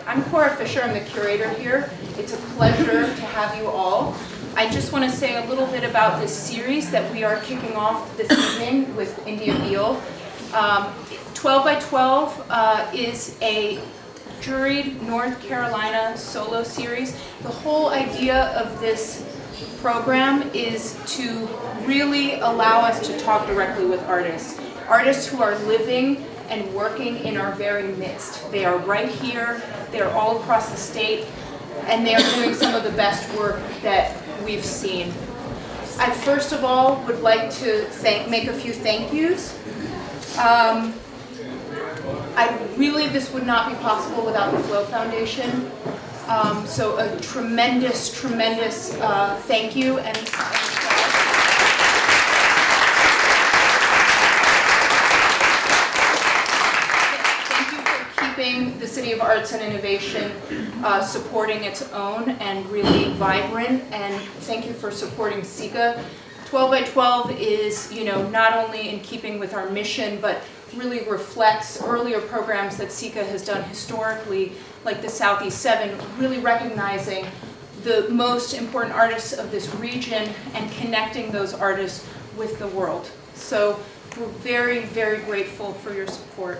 I'm Cora Fisher, I'm the curator here. It's a pleasure to have you all. I just want to say a little bit about this series that we are kicking off this evening with Endia Beal. 12 by 12 is a juried North Carolina solo series. The whole idea of this program is to really allow us to talk directly with artists. Artists who are living and working in our very midst. They are right here, they're all across the state, and they are doing some of the best work that we've seen. I first of all would like to make a few thank yous. This would not be possible without the Flow Foundation. So a tremendous thank you. And thank you for keeping the City of Arts and Innovation supporting its own and really vibrant. And thank you for supporting SECCA. 12 by 12 is, not only in keeping with our mission, but really reflects earlier programs that SECCA has done historically, like the Southeast 7, really recognizing the most important artists of this region and connecting those artists with the world. So we're very grateful for your support.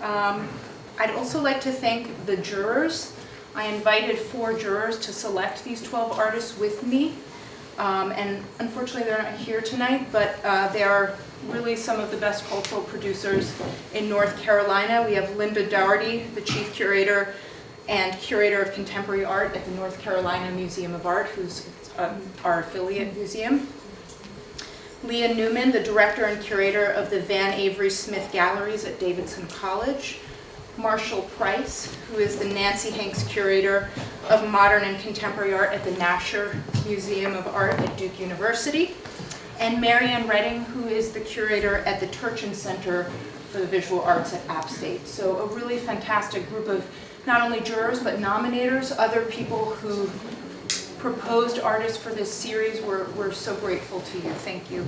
I'd also like to thank the jurors. I invited 4 jurors to select these 12 artists with me. And unfortunately they're not here tonight, but they are really some of the best cultural producers in North Carolina. We have Linda Dougherty, the Chief Curator and Curator of Contemporary Art at the North Carolina Museum of Art, who's our affiliate museum. Leah Newman, the Director and Curator of the Van Avery Smith Galleries at Davidson College. Marshall Price, who is the Nancy Hanks Curator of Modern and Contemporary Art at the Nasher Museum of Art at Duke University, and Marianne Redding, who is the Curator at the Turchin Center for the Visual Arts at App State. So a really fantastic group of not only jurors, but nominators, other people who proposed artists for this series. We're so grateful to you. Thank you.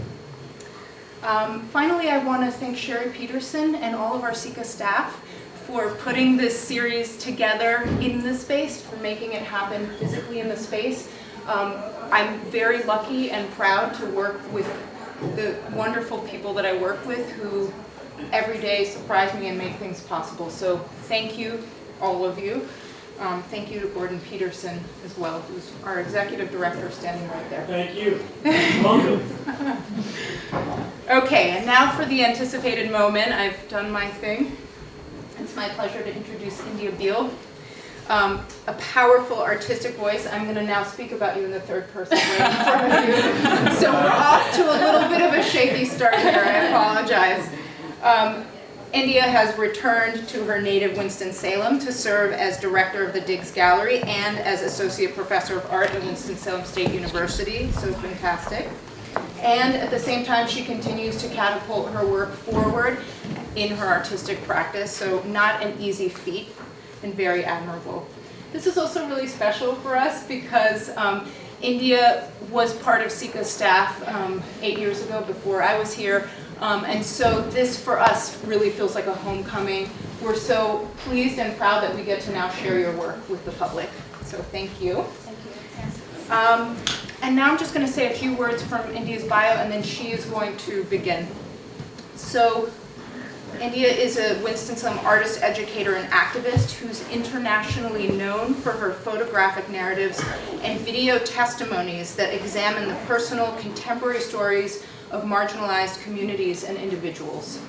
Finally, I want to thank Sherry Peterson and all of our SECCA staff for putting this series together in the space, for making it happen physically in the space. I'm very lucky and proud to work with the wonderful people that I work with who every day surprise me and make things possible. So thank you, all of you. Thank you to Gordon Peterson as well, who's our executive director standing right there. Thank you. Welcome. Okay, and now for the anticipated moment. I've done my thing. It's my pleasure to introduce Endia Beal, a powerful artistic voice. I'm going to now speak about you in the third person right in front of you. So we're off to a little bit of a shaky start here. I apologize. Endia has returned to her native Winston-Salem to serve as director of the Diggs Gallery and as associate professor of art at Winston-Salem State University. So fantastic. And at the same time, she continues to catapult her work forward in her artistic practice, so not an easy feat and very admirable. This is also really special for us because Endia was part of SECCA staff 8 years ago before I was here, and so this for us really feels like a homecoming. We're so pleased and proud that we get to now share your work with the public, so thank you. Thank you. And now I'm just going to say a few words from Endia's bio, and then she is going to begin. So Endia is a Winston-Salem artist, educator, and activist who's internationally known for her photographic narratives and video testimonies that examine the personal, contemporary stories of marginalized communities and individuals.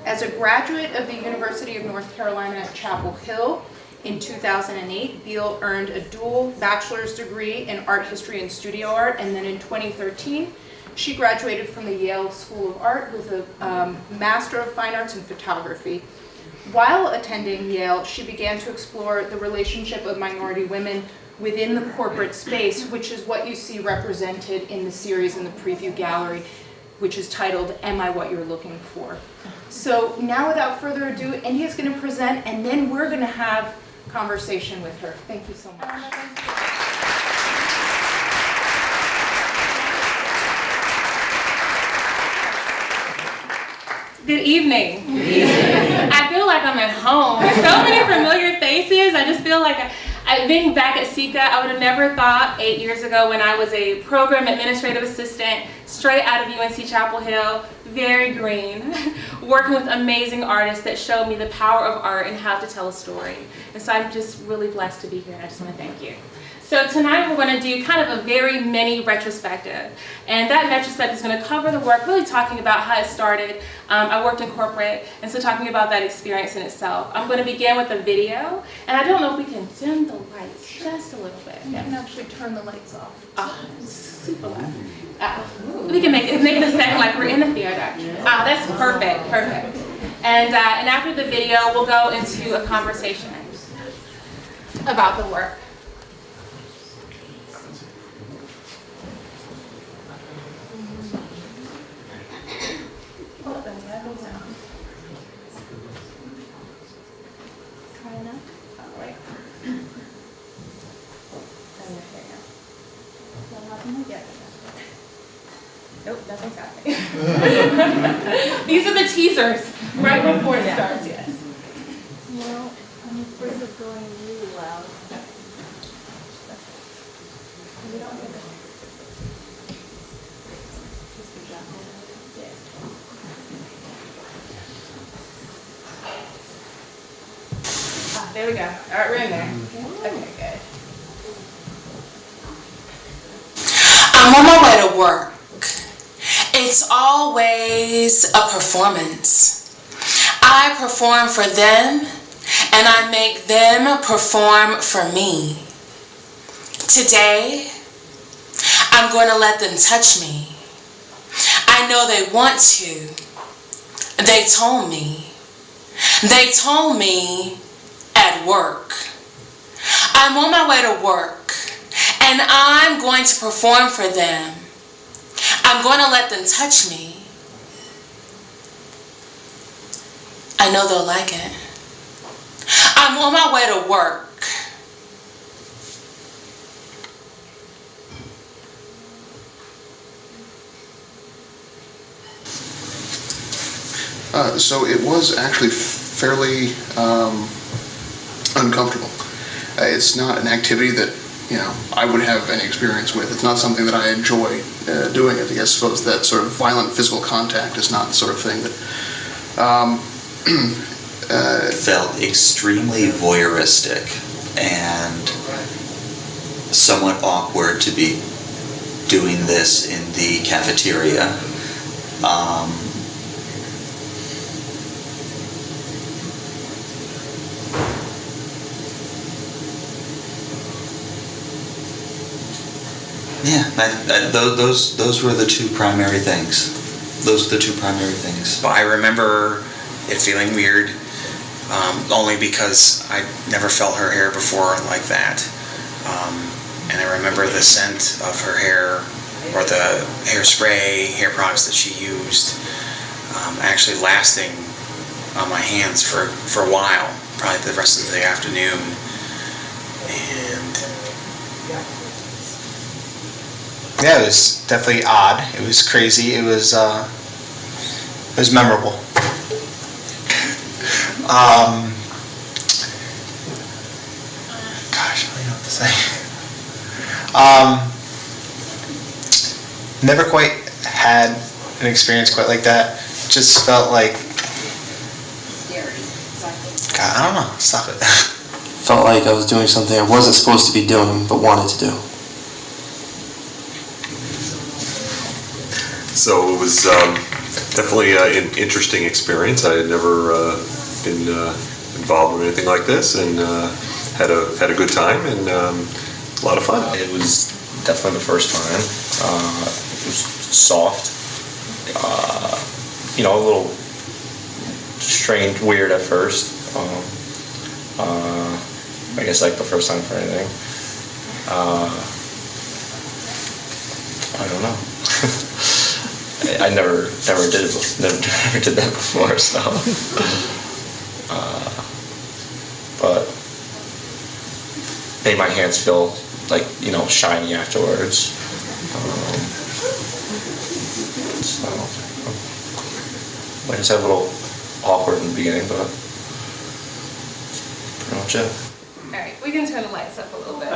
As a graduate of the University of North Carolina at Chapel Hill, in 2008, Beal earned a dual bachelor's degree in art history and studio art, and then in 2013, she graduated from the Yale School of Art with a Master of Fine Arts in Photography. While attending Yale, she began to explore the relationship of minority women within the corporate space, which is what you see represented in the series in the preview gallery, which is titled, Am I What You're Looking For? So now without further ado, Endia's going to present, and then we're going to have conversation with her. Thank you so much. Good evening. I feel like I'm at home. There's so many familiar faces. I just feel like being back at SECCA, I would have never thought 8 years ago when I was a program administrative assistant straight out of UNC Chapel Hill, very green, working with amazing artists that showed me the power of art and how to tell a story. And so I'm just really blessed to be here, and I just want to thank you. So tonight we're going to do kind of a very mini retrospective, and that retrospective is going to cover the work, really talking about how it started. I worked in corporate, and so talking about that experience in itself. I'm going to begin with a video, and I don't know if we can dim the lights just a little bit. You can actually turn the lights off. Super loud. We can make it sound like we're in the theater. That's perfect, perfect. And after the video, we'll go into a conversation about the work. Nope, nothing's happening. These are the teasers right before it starts, yes. Well, I'm afraid of going really loud. We don't hear There we go. All right, we're in there. Okay, good. I'm on my way to work. It's always a performance. I perform for them, and I make them perform for me. Today, I'm going to let them touch me. I know they want to. They told me. They told me at work. I'm on my way to work, and I'm going to perform for them. I'm going to let them touch me. I know they'll like it. I'm on my way to work. So it was actually fairly uncomfortable. It's not an activity that I would have any experience with. It's not something that I enjoy doing. I think I suppose that sort of violent physical contact is not the sort of thing that felt extremely voyeuristic and somewhat awkward to be doing this in the cafeteria. Yeah, those were the two primary things. Those are the two primary things. I remember it feeling weird, only because I never felt her hair before like that. And I remember the scent of her hair, or the hairspray, hair products that she used, actually lasting on my hands for a while, probably the rest of the afternoon. And yeah, it was definitely odd. It was crazy. It was memorable. Gosh, I don't know what to say. Never quite had an experience quite like that. Just felt like, God, I don't know. Stop it. Felt like I was doing something I wasn't supposed to be doing, but wanted to do. So it was definitely an interesting experience. I had never been involved in anything like this, and had a good time and a lot of fun. It was definitely the first time. It was soft, a little strange, weird at first. I guess like the first time for anything. I don't know. I never did that before, so. But made my hands feel like shiny afterwards. So like I said, a little awkward in the beginning, but pretty much it. All right, we can turn the lights up a little bit.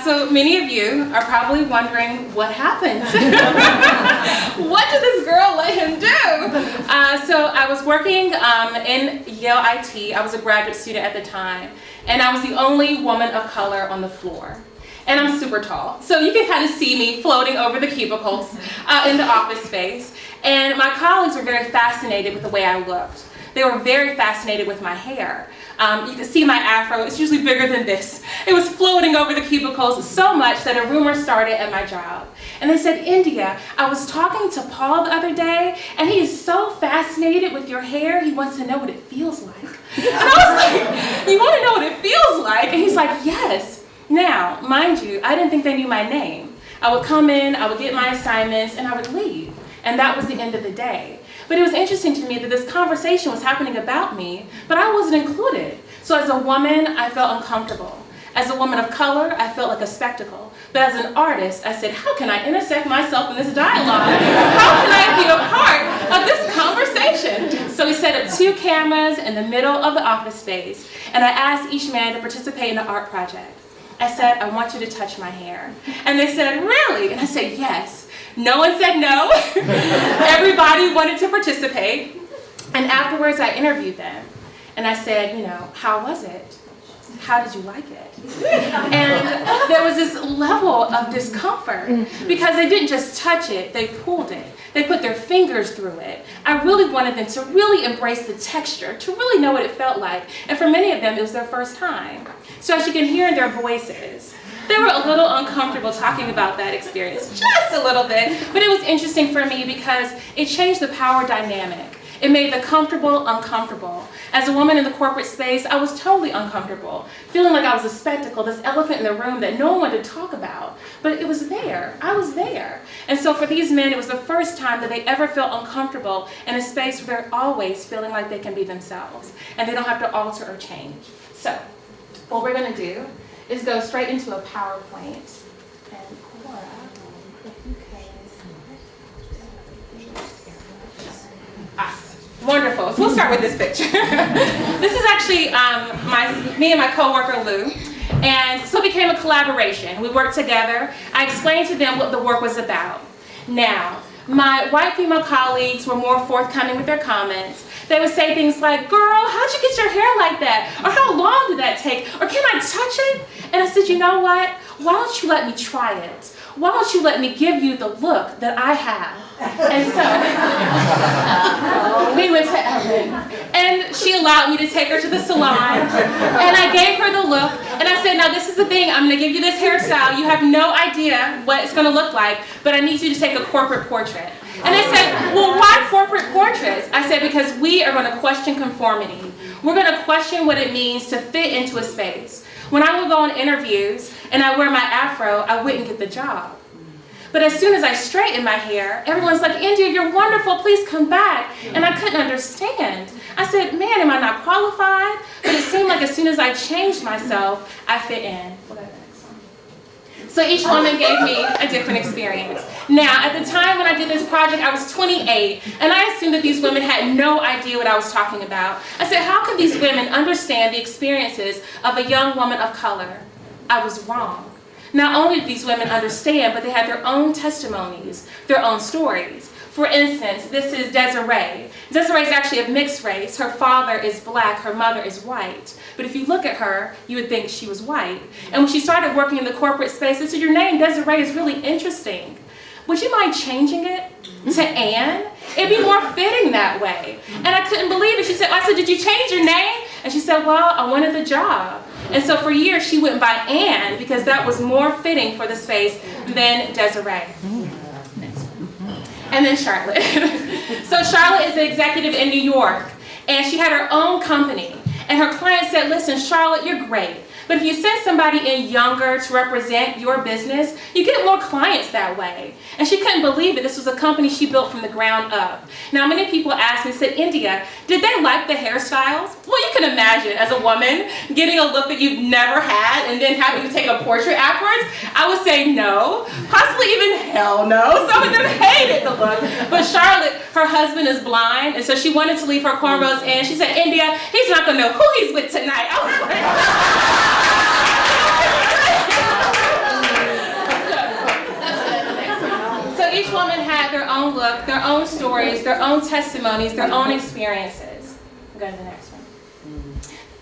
So many of you are probably wondering what happened. What did this girl let him do? So I was working in Yale IT. I was a graduate student at the time, and I was the only woman of color on the floor. And I'm super tall, so you can kind of see me floating over the cubicles in the office space. And my colleagues were very fascinated with the way I looked. They were very fascinated with my hair. You can see my afro, it's usually bigger than this. It was floating over the cubicles so much that a rumor started at my job. And they said, Endia, I was talking to Paul the other day, and he is so fascinated with your hair, he wants to know what it feels like. And I was like, you want to know what it feels like? And he's like, yes. Now, mind you, I didn't think they knew my name. I would come in, I would get my assignments, and I would leave. And that was the end of the day. But it was interesting to me that this conversation was happening about me, but I wasn't included. So as a woman, I felt uncomfortable. As a woman of color, I felt like a spectacle. But as an artist, I said, how can I intersect myself in this dialogue? How can I be a part of this conversation? So we set up 2 cameras in the middle of the office space, and I asked each man to participate in an art project. I said, I want you to touch my hair. And they said, really? And I said, yes. No one said no. Everybody wanted to participate. And afterwards, I interviewed them. And I said, you know, how was it? How did you like it? And there was this level of discomfort because they didn't just touch it, they pulled it. They put their fingers through it. I really wanted them to really embrace the texture, to really know what it felt like. And for many of them, it was their first time. So as you can hear in their voices, they were a little uncomfortable talking about that experience, just a little bit. But it was interesting for me because it changed the power dynamic. It made the comfortable uncomfortable. As a woman in the corporate space, I was totally uncomfortable, feeling like I was a spectacle, this elephant in the room that no one wanted to talk about. But it was there. I was there. And so for these men, it was the first time that they ever felt uncomfortable in a space where they're always feeling like they can be themselves and they don't have to alter or change. So what we're going to do is go straight into a PowerPoint. And Cora, if you can. Wonderful. So we'll start with this picture. This is actually me and my coworker Lou. And so it became a collaboration. We worked together. I explained to them what the work was about. Now, my white female colleagues were more forthcoming with their comments. They would say things like, girl, how'd you get your hair like that? Or how long did that take? Or can I touch it? And I said, you know what? Why don't you let me try it? Why don't you let me give you the look that I have? And so we went to Ellen, and she allowed me to take her to the salon, and I gave her the look, and I said, now this is the thing, I'm going to give you this hairstyle. You have no idea what it's going to look like, but I need you to take a corporate portrait. And they said, well, why corporate portraits? I said, because we are going to question conformity. We're going to question what it means to fit into a space. When I would go on interviews and I wear my afro, I wouldn't get the job. But as soon as I straightened my hair, everyone's like, Endia, you're wonderful, please come back. And I couldn't understand. I said, man, am I not qualified? But it seemed like as soon as I changed myself, I fit in. So each woman gave me a different experience. Now, at the time when I did this project, I was 28, and I assumed that these women had no idea what I was talking about. I said, how can these women understand the experiences of a young woman of color? I was wrong. Not only did these women understand, but they had their own testimonies, their own stories. For instance, this is Desiree. Desiree is actually of mixed race. Her father is black, her mother is white. But if you look at her, you would think she was white. And when she started working in the corporate space, they said, your name, Desiree, is really interesting. Would you mind changing it to Anne? It'd be more fitting that way. And I couldn't believe it. I said, did you change your name? And she said, well, I wanted the job. And so for years, she went by Anne because that was more fitting for the space than Desiree. And then Charlotte. So Charlotte is the executive in New York, and she had her own company. And her client said, listen, Charlotte, you're great, But if you send somebody in younger to represent your business, you get more clients that way. And she couldn't believe it. This was a company she built from the ground up. Now, many people asked me, said, Endia, did they like the hairstyles? Well, you can imagine as a woman getting a look that you've never had and then having to take a portrait afterwards. I would say no, possibly even hell no. Some of them hated the look. But Charlotte, her husband is blind, and so she wanted to leave her cornrows in. She said, Endia, he's not going to know who he's with tonight. I was like, so each woman had their own look, their own stories, their own testimonies, their own experiences. Go to the next one.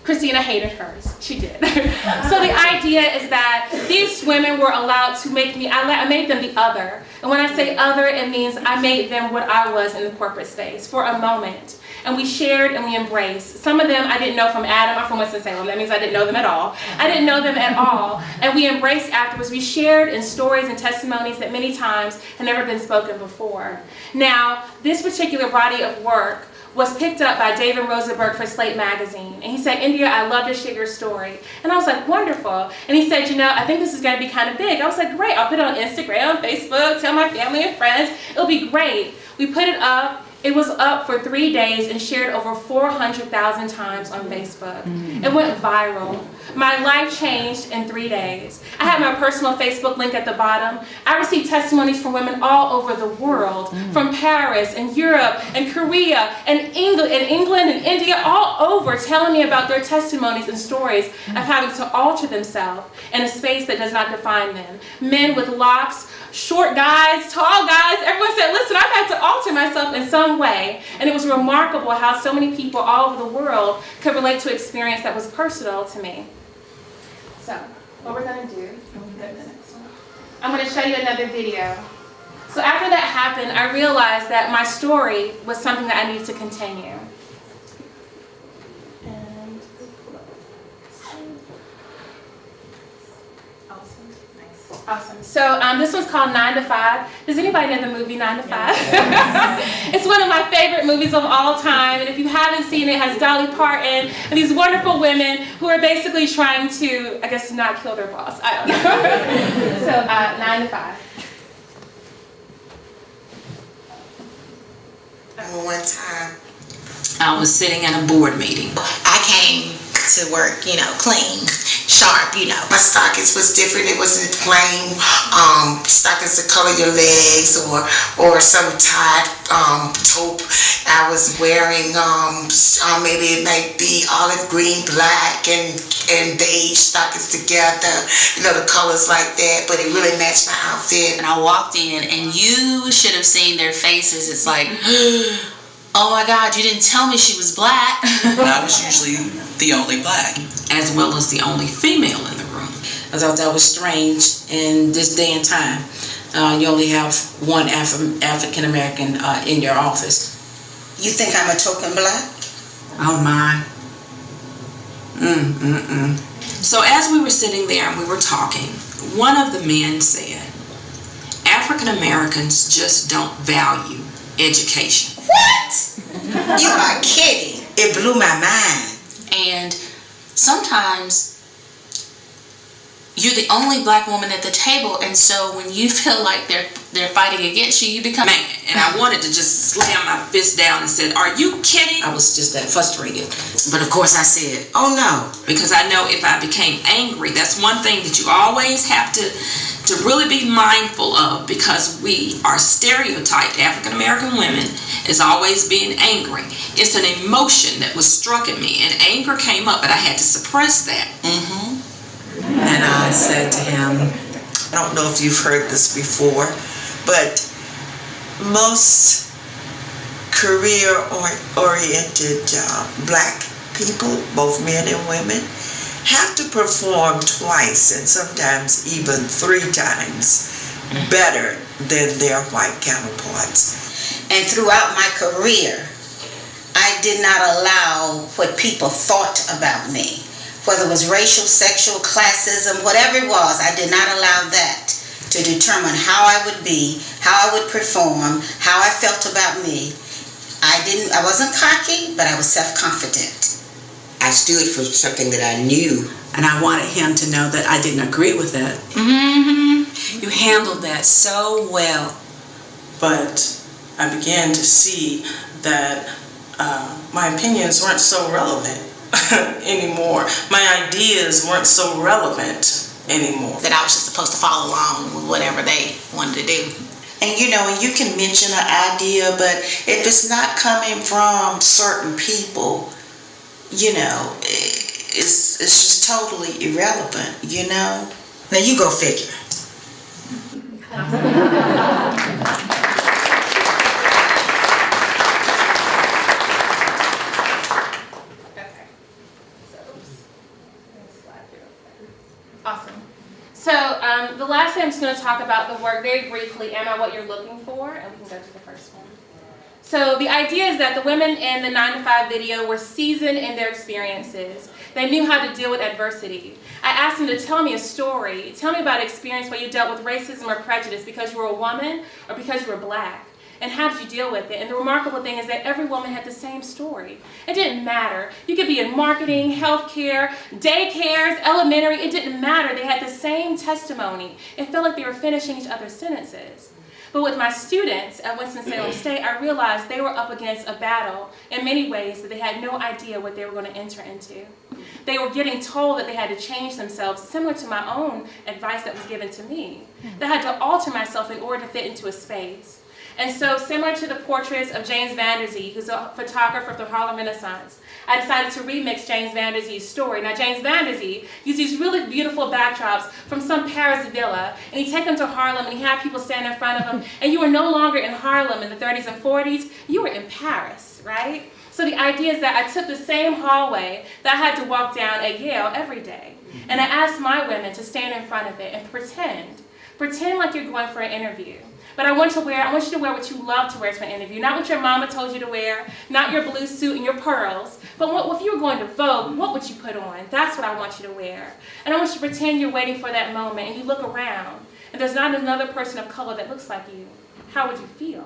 Christina hated hers. She did. So the idea is that these women were allowed to make me, I made them the other. And when I say other, it means I made them what I was in the corporate space for a moment. And we shared and we embraced. Some of them I didn't know from Adam. I'm from Winston-Salem. That means I didn't know them at all. I didn't know them at all. And we embraced afterwards. We shared in stories and testimonies that many times had never been spoken before. Now, this particular body of work was picked up by David Rosenberg for Slate Magazine. And he said, Endia, I love to share your story. And I was like, wonderful. And he said, you know, I think this is going to be kind of big. I was like, great. I'll put it on Instagram, Facebook, tell my family and friends. It'll be great. We put it up. It was up for 3 days and shared over 400,000 times on Facebook. It went viral. My life changed in 3 days. I have my personal Facebook link at the bottom. I received testimonies from women all over the world, from Paris and Europe and Korea and England and India, all over, telling me about their testimonies and stories of having to alter themselves in a space that does not define them. Men with locks, short guys, tall guys, everyone said, listen, I've had to alter myself in some way. And it was remarkable how so many people all over the world could relate to an experience that was personal to me. So, what we're going to do, I'm going to show you another video. So after that happened, I realized that my story was something that I needed to continue. And awesome. So this one's called 9 to 5. Does anybody know the movie 9 to 5? It's one of my favorite movies of all time. And if you haven't seen it, it has Dolly Parton and these wonderful women who are basically trying to, I guess, not kill their boss. I don't know. So 9 to 5. One time, I was sitting in a board meeting. I came to work, you know, clean, sharp, you know. My stockings was different. It wasn't plain stockings to color your legs or some tied taupe. I was wearing maybe it might be olive green, black, and beige stockings together. You know, the colors like that, but it really matched my outfit. And I walked in, and you should have seen their faces. It's like, oh my God, you didn't tell me she was black. I was usually the only black, as well as the only female in the room. I thought that was strange in this day and time. You only have one African American in your office. You think I'm a token black? Oh my. So as we were sitting there and we were talking, one of the men said, African Americans just don't value education. What? You are kidding. It blew my mind. And sometimes you're the only black woman at the table, and so when you feel like they're fighting against you, you become mad. And I wanted to just slam my fist down and said, are you kidding? I was just that frustrated. But of course I said, oh no. Because I know if I became angry, that's one thing that you always have to really be mindful of, because we are stereotyped, African American women, as always being angry. It's an emotion that was struck in me, and anger came up, but I had to suppress that. And I said to him, I don't know if you've heard this before, but most career-oriented black people, both men and women, have to perform twice and sometimes even 3 times better than their white counterparts. And throughout my career, I did not allow what people thought about me, whether it was racial, sexual, classism, whatever it was. I did not allow that to determine how I would be, how I would perform, how I felt about me. I wasn't cocky, but I was self-confident. I stood for something that I knew. And I wanted him to know that I didn't agree with it. You handled that so well. But I began to see that my opinions weren't so relevant anymore. My ideas weren't so relevant anymore. That I was just supposed to follow along with whatever they wanted to do. And you know, you can mention an idea, but if it's not coming from certain people, you know, it's just totally irrelevant, you know? Now you go figure. Awesome. So the last thing I'm just going to talk about the work very briefly, Emma, what you're looking for, and we can go to the first one. So the idea is that the women in the 9 to 5 video were seasoned in their experiences. They knew how to deal with adversity. I asked them to tell me a story. Tell me about an experience where you dealt with racism or prejudice because you were a woman or because you were black. And how did you deal with it? And the remarkable thing is that every woman had the same story. It didn't matter. You could be in marketing, healthcare, daycares, elementary. It didn't matter. They had the same testimony. It felt like they were finishing each other's sentences. But with my students at Winston-Salem State, I realized they were up against a battle in many ways that they had no idea what they were going to enter into. They were getting told that they had to change themselves, similar to my own advice that was given to me. That I had to alter myself in order to fit into a space. And so, similar to the portraits of James Van Der Zee, who's a photographer of the Harlem Renaissance, I decided to remix James Van Der Zee's story. Now, James Van Der Zee used these really beautiful backdrops from some Paris villa, and he'd take them to Harlem, and he had people stand in front of him, and you were no longer in Harlem in the 30s and 40s, you were in Paris, right? So the idea is that I took the same hallway that I had to walk down at Yale every day, and I asked my women to stand in front of it and pretend like you're going for an interview. But I want you to wear what you love to wear to an interview, not what your mama told you to wear, not your blue suit and your pearls, but if you were going to Vogue, what would you put on? That's what I want you to wear. And I want you to pretend you're waiting for that moment, and you look around, and there's not another person of color that looks like you. How would you feel?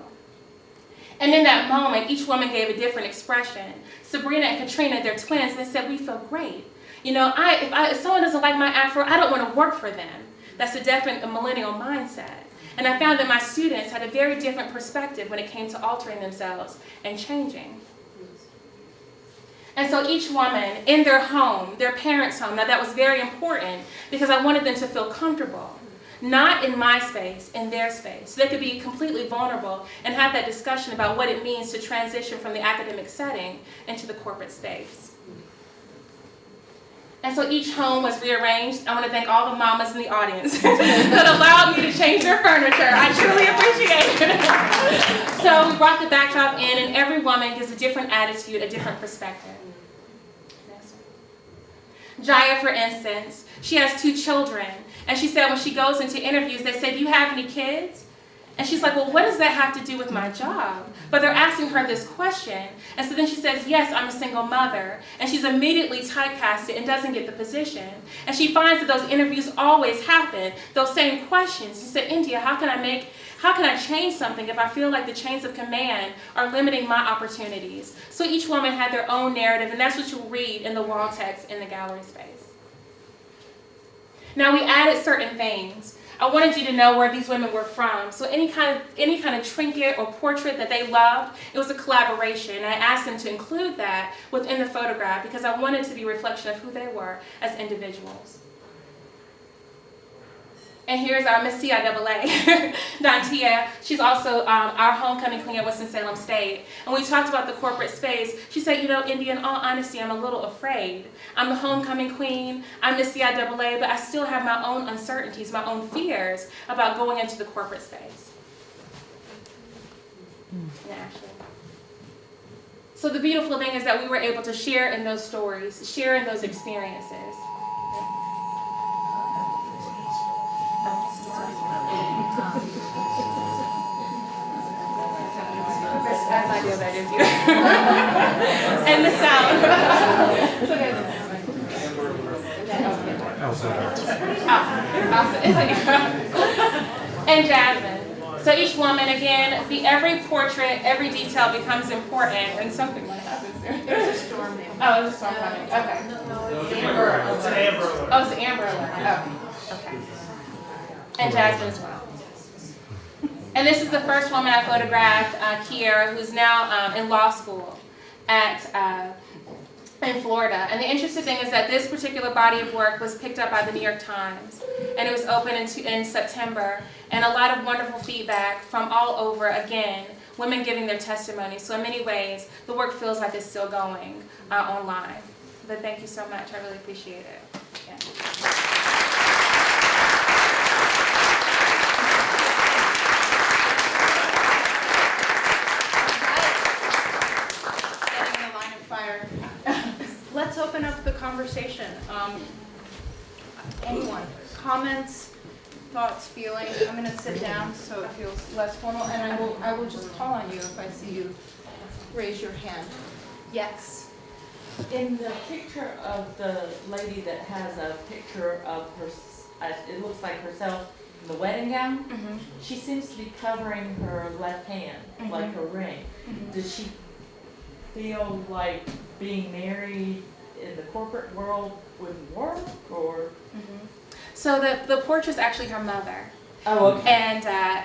And in that moment, each woman gave a different expression. Sabrina and Katrina, they're twins, they said, we feel great. You know, if someone doesn't like my afro, I don't want to work for them. That's a different millennial mindset. And I found that my students had a very different perspective when it came to altering themselves and changing. And so each woman in their home, their parents' home, now that was very important because I wanted them to feel comfortable, not in my space, in their space. So they could be completely vulnerable and have that discussion about what it means to transition from the academic setting into the corporate space. And so each home was rearranged. I want to thank all the mamas in the audience that allowed me to change their furniture. I truly appreciate it. So we brought the backdrop in, and every woman gives a different attitude, a different perspective. Next one. Jaya, for instance, she has 2 children. And she said when she goes into interviews, they say, do you have any kids? And she's like, well, what does that have to do with my job? But they're asking her this question. And so then she says, yes, I'm a single mother. And she's immediately typecasted and doesn't get the position. And she finds that those interviews always happen, those same questions. She said, Endia, how can I change something if I feel like the chains of command are limiting my opportunities? So each woman had their own narrative, and that's what you'll read in the wall text in the gallery space. Now we added certain things. I wanted you to know where these women were from. So any kind of trinket or portrait that they loved, it was a collaboration. And I asked them to include that within the photograph because I wanted to be a reflection of who they were as individuals. And here's our Miss CIAA, Dantia. She's also our homecoming queen at Winston-Salem State. And we talked about the corporate space. She said, you know, Endia, in all honesty, I'm a little afraid. I'm the homecoming queen, I'm Miss CIAA, but I still have my own uncertainties, my own fears about going into the corporate space. Yeah, Ashley. So the beautiful thing is that we were able to share in those stories, share in those experiences. And the sound. And Jasmine. So each woman, again, every portrait, every detail becomes important, and something might happen soon. There's a storm there. Oh, there's a storm coming. Okay. It's Amber Alert. Oh, it's the Amber Alert. Oh, okay. And Jasmine as well. And this is the first woman I photographed, Kiera, who's now in law school in Florida. And the interesting thing is that this particular body of work was picked up by the New York Times, and it was opened in September, and a lot of wonderful feedback from all over, again, women giving their testimony. So in many ways, the work feels like it's still going online. But thank you so much. I really appreciate it. Yeah. Let's open up the conversation. Anyone? Comments, thoughts, feelings? I'm going to sit down so it feels less formal, and I will just call on you if I see you raise your hand. Yes. In the picture of the lady that has a picture of her, it looks like herself in the wedding gown, she seems to be covering her left hand, like her ring. Does she feel like being married in the corporate world wouldn't work, or? So the portrait's actually her mother. Oh, okay.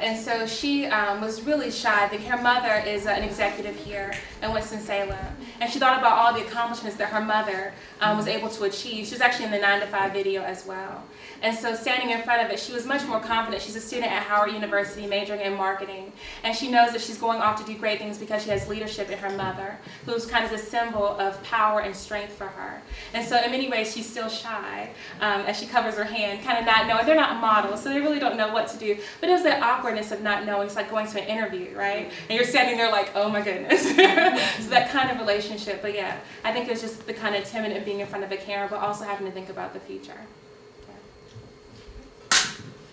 And so she was really shy. Her mother is an executive here in Winston-Salem, and she thought about all the accomplishments that her mother was able to achieve. She was actually in the 9 to 5 video as well. And so standing in front of it, she was much more confident. She's a student at Howard University majoring in marketing, and she knows that she's going off to do great things because she has leadership in her mother, who's kind of the symbol of power and strength for her. And so in many ways, she's still shy as she covers her hand, kind of not knowing. They're not models, so they really don't know what to do. But it was that awkwardness of not knowing. It's like going to an interview, right? And you're standing there like, oh my goodness. So that kind of relationship. But yeah, I think it was just the kind of timid and being in front of a camera, but also having to think about the future.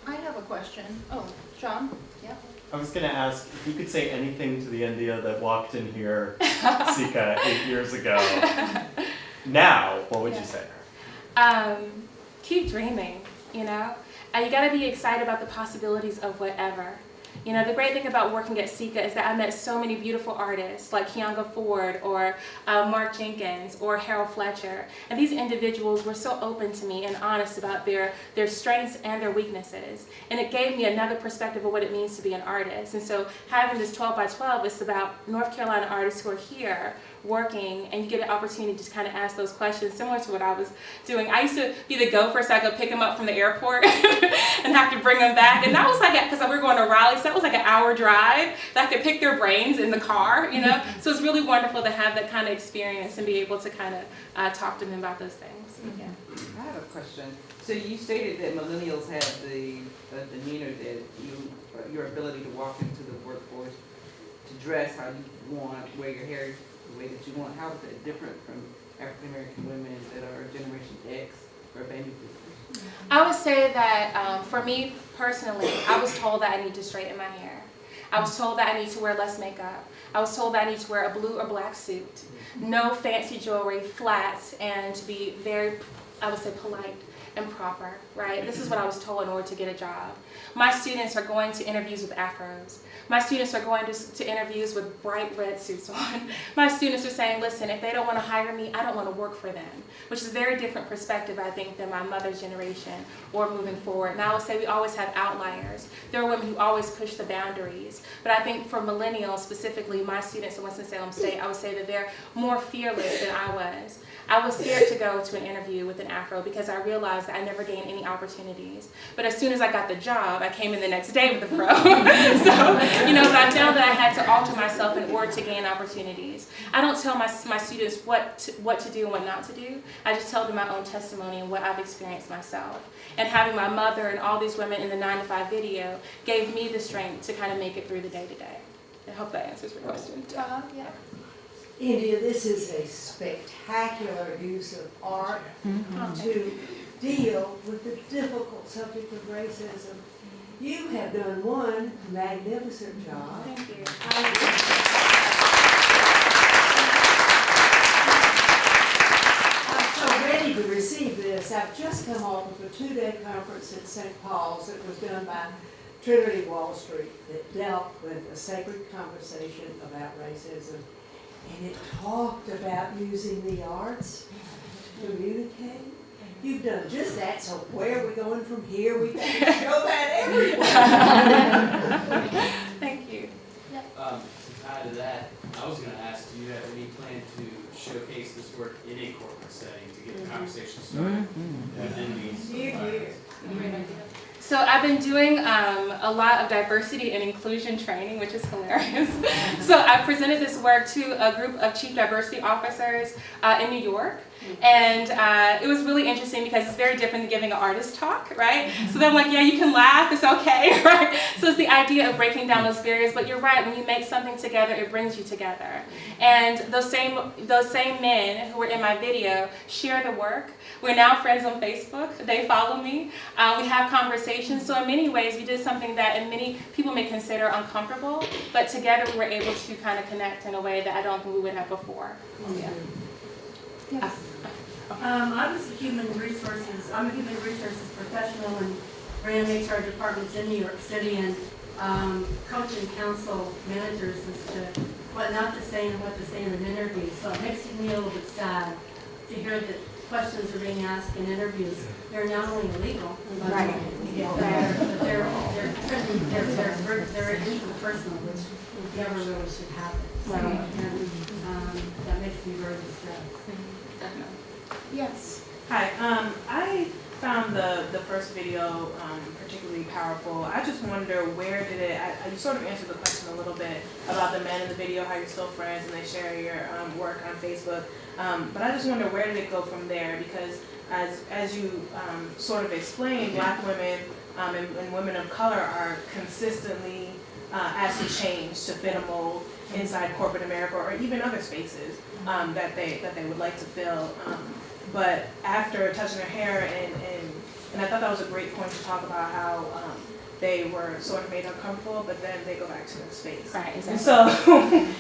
I have a question. Oh, John? Yeah. I was going to ask if you could say anything to the Endia that walked in here, SECCA, 8 years ago. Now, what would you say to her? Keep dreaming, you know? You got to be excited about the possibilities of whatever. You know, the great thing about working at SECCA is that I met so many beautiful artists like Keonga Ford or Mark Jenkins or Harold Fletcher. And these individuals were so open to me and honest about their strengths and their weaknesses. And it gave me another perspective of what it means to be an artist. And so having this 12 by 12 is about North Carolina artists who are here working, and you get an opportunity to kind of ask those questions similar to what I was doing. I used to be the gopher, so I could pick them up from the airport and have to bring them back. And that was like, because we were going to Raleigh, so that was like an hour drive that I could pick their brains in the car, you know? So it's really wonderful to have that kind of experience and be able to kind of talk to them about those things. Yeah. I have a question. So you stated that millennials have the demeanor that your ability to walk into the workforce, to dress how you want, wear your hair the way that you want. How is that different from African American women that are Generation X or baby boomers? I would say that for me personally, I was told that I need to straighten my hair. I was told that I need to wear less makeup. I was told that I need to wear a blue or black suit, no fancy jewelry, flats, and to be very, I would say, polite and proper, right? This is what I was told in order to get a job. My students are going to interviews with afros. My students are going to interviews with bright red suits on. My students are saying, listen, if they don't want to hire me, I don't want to work for them, which is a very different perspective, I think, than my mother's generation or moving forward. And I would say we always have outliers. There are women who always push the boundaries. But I think for millennials, specifically my students in Winston-Salem State, I would say that they're more fearless than I was. I was scared to go to an interview with an afro because I realized that I never gained any opportunities. But as soon as I got the job, I came in the next day with a fro. So, you know, but I found that I had to alter myself in order to gain opportunities. I don't tell my students what to do and what not to do. I just tell them my own testimony and what I've experienced myself. And having my mother and all these women in the 9 to 5 video gave me the strength to kind of make it through the day to day. I hope that answers your question. Yeah. India, this is a spectacular use of art to deal with the difficult subject of racism. You have done one magnificent job. Thank you. I'm so ready to receive this. I've just come off of a 2-day conference in St. Paul's that was done by Trinity Wall Street that dealt with a sacred conversation about racism. And it talked about using the arts to communicate. You've done just that, so where are we going from here? We can show that everywhere. Thank you. To tie to that, I was going to ask, do you have any plan to showcase this work in a corporate setting to get the conversation started within these environments? So I've been doing a lot of diversity and inclusion training, which is hilarious. So I presented this work to a group of chief diversity officers in New York. And it was really interesting because it's very different than giving an artist talk, right? So they're like, yeah, you can laugh, it's okay, right? So it's the idea of breaking down those barriers, but you're right, when you make something together, it brings you together. And those same men who were in my video share the work. We're now friends on Facebook, they follow me, we have conversations. So in many ways, we did something that many people may consider uncomfortable, but together we were able to kind of connect in a way that I don't think we would have before. Yeah. Yes. I'm a human resources professional and ran HR departments in New York City and coach and counsel managers as to what not to say and what to say in an interview. So it makes me a little bit sad to hear that questions are being asked in interviews. They're not only illegal, but Right. they're interpersonal, which never really should happen. So, and that makes me very distressed. Yes. Hi, I found the first video particularly powerful. I just wonder where did it, you sort of answered the question a little bit about the men in the video, how you're still friends and they share your work on Facebook. But I just wonder where did it go from there, because as you sort of explained, Black women and women of color are consistently asked to change to fit a mold inside corporate America or even other spaces that they would like to fill. But after touching her hair, and I thought that was a great point to talk about how they were sort of made uncomfortable, but then they go back to their space. Right, exactly.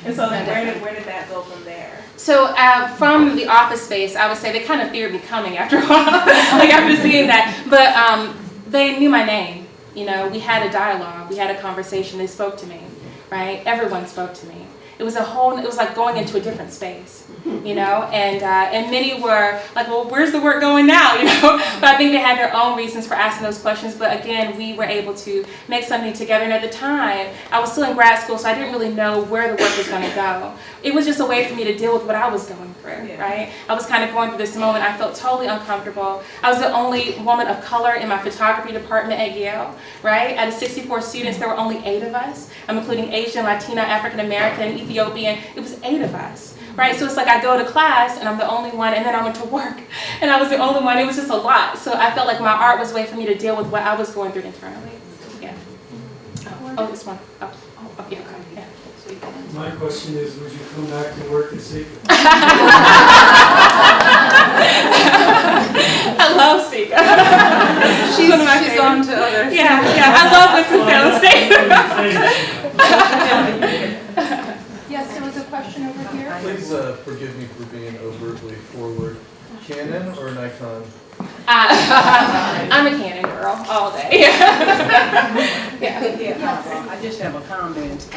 And so then where did that go from there? So from the office space, I would say they kind of feared me coming after a while, like after seeing that. But they knew my name. You know, we had a dialogue, we had a conversation. They spoke to me, right? Everyone spoke to me. It was like going into a different space, you know, and many were like, well, where's the work going now, you know? But I think they had their own reasons for asking those questions. But again, we were able to make something together. And at the time, I was still in grad school, so I didn't really know where the work was going to go. It was just a way for me to deal with what I was going through, right? I was kind of going through this moment. I felt totally uncomfortable. I was the only woman of color in my photography department at Yale, right? Out of 64 students, there were only 8 of us. I'm including Asian, Latina, African American, Ethiopian. It was 8 of us. Right, so it's like I go to class and I'm the only one, and then I went to work and I was the only one. It was just a lot. So I felt like my art was a way for me to deal with what I was going through internally. Yeah. Oh, this one. Oh, yeah, okay. Yeah. My question is, would you come back to work at SECCA? I love SECCA. She's one of my favorites. On to others. Yeah, I love Winston-Salem-based. Yes, there was a question over here. Please forgive me for being overtly forward. Canon or Nikon? I'm a Canon girl all day. I just have a comment.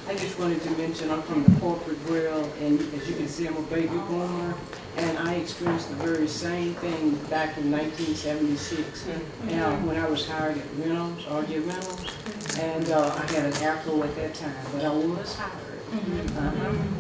I just wanted to mention I'm from the corporate world, and as you can see, I'm a baby boomer, and I experienced the very same thing back in 1976. When I was hired at Reynolds, RJ Reynolds, and I had an afro at that time, but I was hired.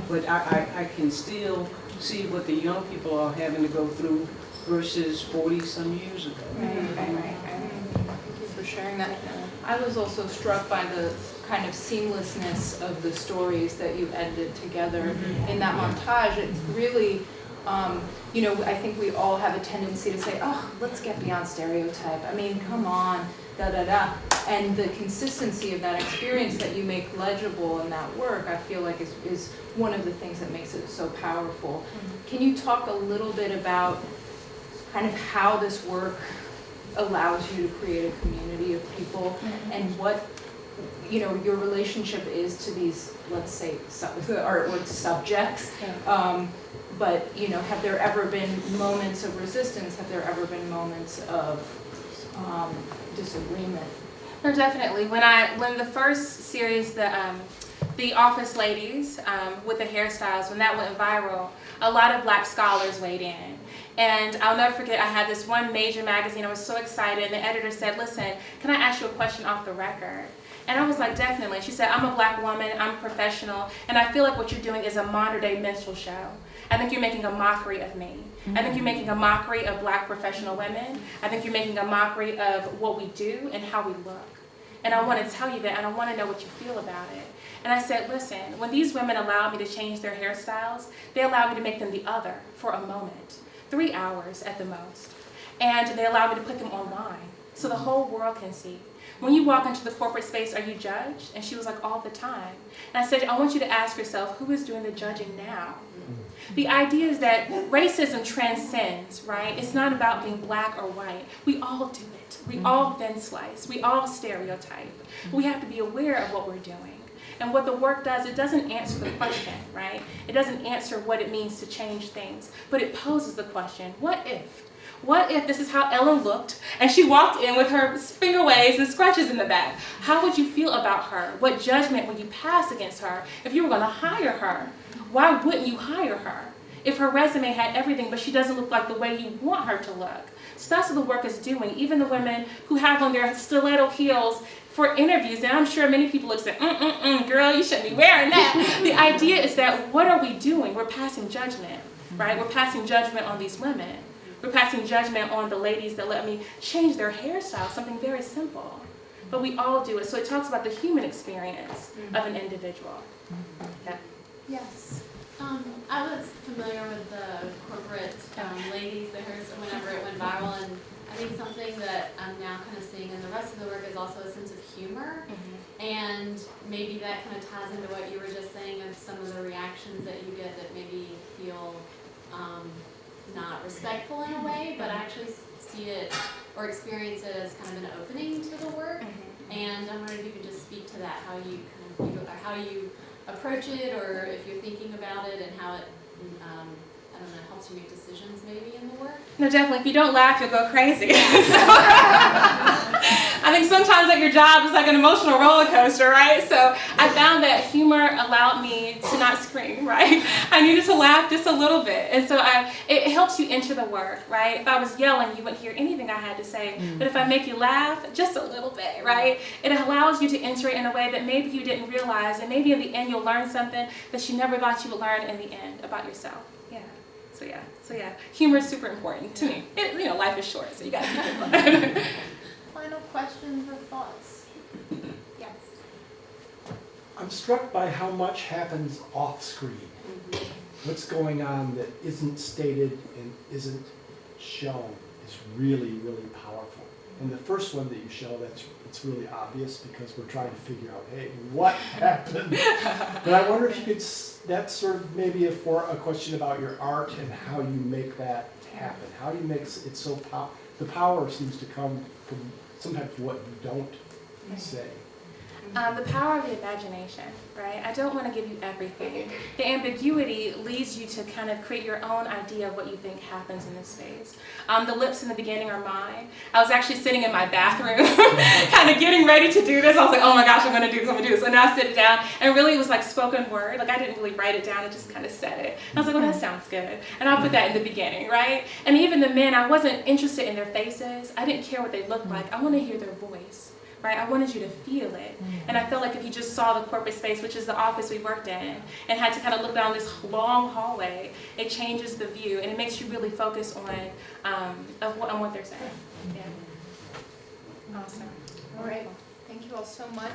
But I can still see what the young people are having to go through versus 40-some years ago. Right. Thank you for sharing that. I was also struck by the kind of seamlessness of the stories that you edited together in that montage. It's really, you know, I think we all have a tendency to say, oh, let's get beyond stereotype. I mean, come on, da-da-da. And the consistency of that experience that you make legible in that work, I feel like is one of the things that makes it so powerful. Can you talk a little bit about kind of how this work allows you to create a community of people and what, you know, your relationship is to these, let's say, the artwork subjects. But, you know, have there ever been moments of resistance? Have there ever been moments of disagreement? No, definitely. When the first series, the Office Ladies with the hairstyles, when that went viral, a lot of Black scholars weighed in. And I'll never forget, I had this one major magazine, I was so excited, and the editor said, listen, can I ask you a question off the record? And I was like, definitely. She said, I'm a Black woman, I'm a professional, and I feel like what you're doing is a modern day minstrel show. I think you're making a mockery of me. I think you're making a mockery of Black professional women. I think you're making a mockery of what we do and how we look. And I want to tell you that, and I want to know what you feel about it. And I said, listen, when these women allowed me to change their hairstyles, they allowed me to make them the other for a moment, 3 hours at the most. And they allowed me to put them online so the whole world can see. When you walk into the corporate space, are you judged? And she was like, all the time. And I said, I want you to ask yourself, who is doing the judging now? The idea is that racism transcends, right? It's not about being Black or white. We all do it. We all thin slice. We all stereotype. We have to be aware of what we're doing. And what the work does, it doesn't answer the question, right? It doesn't answer what it means to change things, but it poses the question, what if? What if this is how Ellen looked and she walked in with her finger waves and scratches in the back? How would you feel about her? What judgment would you pass against her if you were going to hire her? Why wouldn't you hire her? If her resume had everything, but she doesn't look like the way you want her to look. So that's what the work is doing. Even the women who have on their stiletto heels for interviews, and I'm sure many people look and say, girl, you shouldn't be wearing that. The idea is that what are we doing? We're passing judgment, right? We're passing judgment on these women. We're passing judgment on the ladies that let me change their hairstyle, something very simple. But we all do it. So it talks about the human experience of an individual. Yeah. Yes. I was familiar with the corporate ladies, the hairstyle, whenever it went viral, and I think something that I'm now kind of seeing in the rest of the work is also a sense of humor, and maybe that kind of ties into what you were just saying of some of the reactions that you get that maybe feel not respectful in a way, but actually see it or experience it as kind of an opening to the work. And I'm wondering if you could just speak to that, how you kind of how you approach it, or if you're thinking about it, and how it I don't know, helps you make decisions maybe in the work. No, definitely. If you don't laugh, you'll go crazy. I think sometimes at your job it's like an emotional roller coaster, right? So I found that humor allowed me to not scream, right? I needed to laugh just a little bit. And so it helps you enter the work, right? If I was yelling, you wouldn't hear anything I had to say. But if I make you laugh just a little bit, right? It allows you to enter it in a way that maybe you didn't realize, and maybe in the end you'll learn something that you never thought you would learn in the end about yourself. So yeah, humor is super important to me. Life is short, so you gotta keep it fun. Final questions or thoughts? Yes. I'm struck by how much happens off screen. What's going on that isn't stated and isn't shown is really, really powerful. And the first one that you show, it's really obvious because we're trying to figure out, hey, what happened? But I wonder if you could, that's sort of maybe a question about your art and how you make that happen. How do you make it so the power seems to come from sometimes what you don't say. The power of the imagination, right? I don't want to give you everything. The ambiguity leads you to kind of create your own idea of what you think happens in this space. The lips in the beginning are mine. I was actually sitting in my bathroom, kind of getting ready to do this. I was like, oh my gosh, I'm going to do this. So now I sit down, and really it was like spoken word. Like I didn't really write it down, I just kind of said it. And I was like, well, that sounds good. And I'll put that in the beginning, right? And even the men, I wasn't interested in their faces. I didn't care what they looked like. I want to hear their voice. Right? I wanted you to feel it. And I felt like if you just saw the corporate space, which is the office we worked in, and had to kind of look down this long hallway, it changes the view and it makes you really focus on what they're saying. Yeah. Awesome. All right. Thank you all so much.